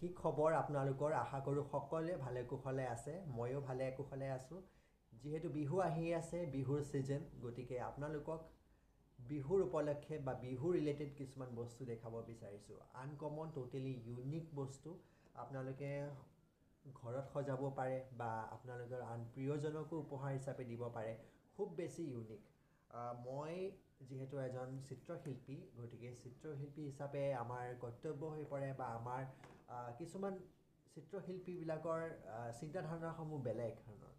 কি খবৰ আপোনালোকৰ? আশা কৰোঁ সকলোৱে ভালে কুশলে আছে। ময়ো ভালে কুশলে আছোঁ। যিহেতু বিহু আহি আছে, বিহুৰ ছিজন, গতিকে আপোনালোকক বিহুৰ উপলক্ষে বা বিহু ৰিলেটেড কিছুমান বস্তু দেখাব বিচাৰিছোঁ। আনকমন, ট'টেলি ইউনিক বস্তু আপোনালোকে ঘৰত সজাব পাৰে বা আপোনালোকৰ আন প্ৰিয়জনকো উপহাৰ হিচাপে দিব পাৰে। খুব বেছি ইউনিক। মই যিহেতু এজন চিত্ৰশিল্পী, গতিকে চিত্ৰশিল্পী হিচাপে আমাৰ কৰ্তব্য হৈ পৰে বা আমাৰ কিছুমান চিত্ৰশিল্পীবিলাকৰ চিন্তাধাৰণাসমূহ বেলেগ ধৰণৰ।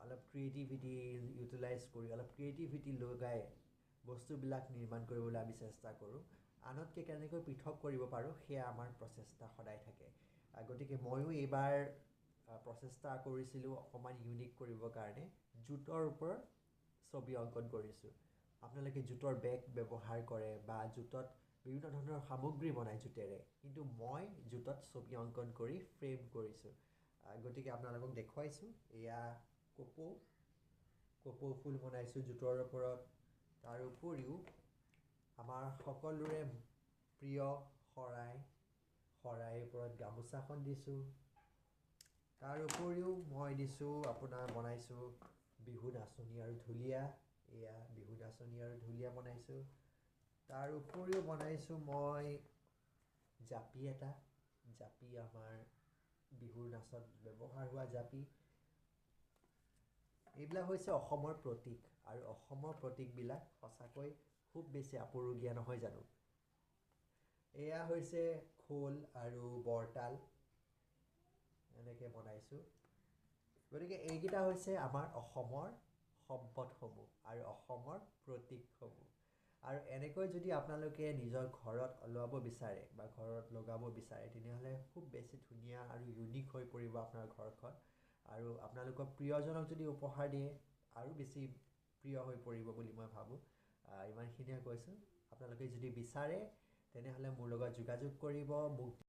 অলপ ক্ৰিয়েটিভিটি ইউটিলাইজ কৰি, অলপ ক্ৰিয়েটিভিটি লগাই বস্তুবিলাক নিৰ্মাণ কৰিবলৈ আমি চেষ্টা কৰোঁ। আনতকৈ কেনেকৈ পৃথক কৰিব পাৰোঁ, সেয়া আমাৰ প্ৰচেষ্টা সদায় থাকে। গতিকে ময়ো এইবাৰ প্ৰচেষ্টা কৰিছিলোঁ অকণমান ইউনিক কৰিবৰ কাৰণে। জোতৰ ওপৰত ছবি অংকন কৰিছোঁ। আপোনালোকে জোতৰ বেগ ব্যৱহাৰ কৰে বা জোতত বিভিন্ন ধৰণৰ সামগ্ৰী বনায় জোতেৰে, কিন্তু মই জোতত ছবি অংকন কৰি ফ্ৰেম কৰিছোঁ। গতিকে আপোনালোকক দেখুৱাইছোঁ। এয়া কপৌ ফুল বনাইছোঁ জোতৰ ওপৰত। তাৰ উপৰিও আমাৰ সকলোৰে প্ৰিয় শৰাইৰ ওপৰত গামোচাখন দিছোঁ। তাৰ উপৰিও মই বনাইছোঁ বিহু নাচনী আৰু ঢুলীয়া। এয়া বিহু নাচনী আৰু ঢুলীয়া বনাইছোঁ। তাৰ উপৰিও বনাইছোঁ মই জাপি এটা। জাপি আমাৰ বিহুৰ নাচত ব্যৱহাৰ হোৱা জাপি। এইবিলাক হৈছে অসমৰ প্ৰতীক, আৰু অসমৰ প্ৰতীকবিলাক সঁচাকৈ খুব বেছি আপুৰুগীয়া নহয় জানো? এয়া হৈছে খোল আৰু বৰতাল। এনেকৈ বনাইছোঁ। গতিকে এইকেইটা হৈছে আমাৰ অসমৰ সম্পদসমূহ আৰু অসমৰ প্ৰতীকসমূহ। আৰু এনেকৈ যদি আপোনালোকে নিজৰ ঘৰত ওলাব বিচাৰে বা ঘৰত লগাব বিচাৰে, তেনেহ'লে খুব বেছি ধুনীয়া আৰু ইউনিক হৈ পৰিব আপোনাৰ ঘৰখন। আৰু আপোনালোকৰ প্ৰিয়জনক যদি উপহাৰ দিয়ে, আৰু বেছি প্ৰিয় হৈ পৰিব বুলি মই ভাবোঁ। ইমানখিনিয়ে কৈছোঁ। আপোনালোকে যদি বিচাৰে, তেনেহ'লে মোৰ লগত যোগাযোগ কৰিব। মোক